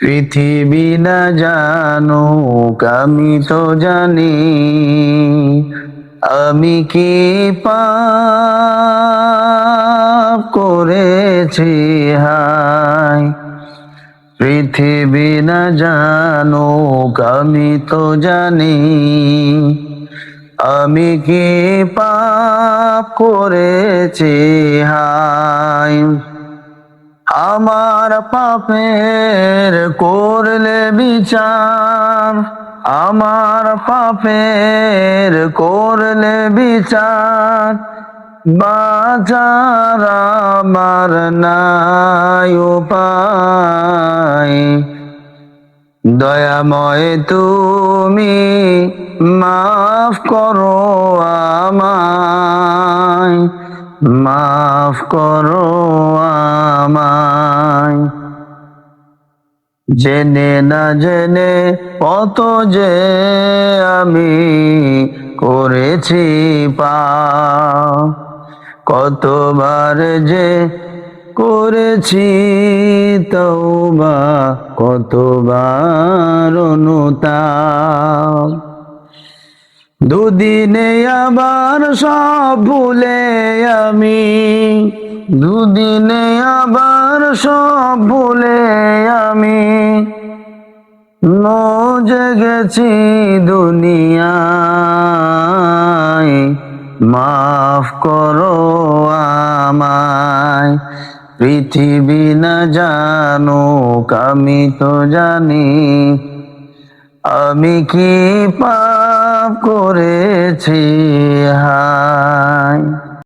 পৃথিবী না জানুক আমি তো জানি, আমি কি পাপ করেছি হায়। পৃথিবী না জানুক আমি তো জানি, আমি কি পাপ করেছি হায়। আমার পাপের করলে বিচার, আমার পাপের করলে বিচার, বাঁচার আমার নাই উপায়। দয়াময় তুমি মাফ করো আমায়, মাফ করো আমায়। জেনে না জেনে কত যে আমি করেছি পাপ, কতবার যে করেছি তওবা, কতবার অনুতাপ। দুদিনে আবার সব ভুলে আমি, দুদিনে আবার সব ভুলে আমি মজে গেছি দুনিয়ায়। মাফ করো আমায়। পৃথিবী না জানুক আমি তো জানি, আমি কি পাপ করেছি হায়।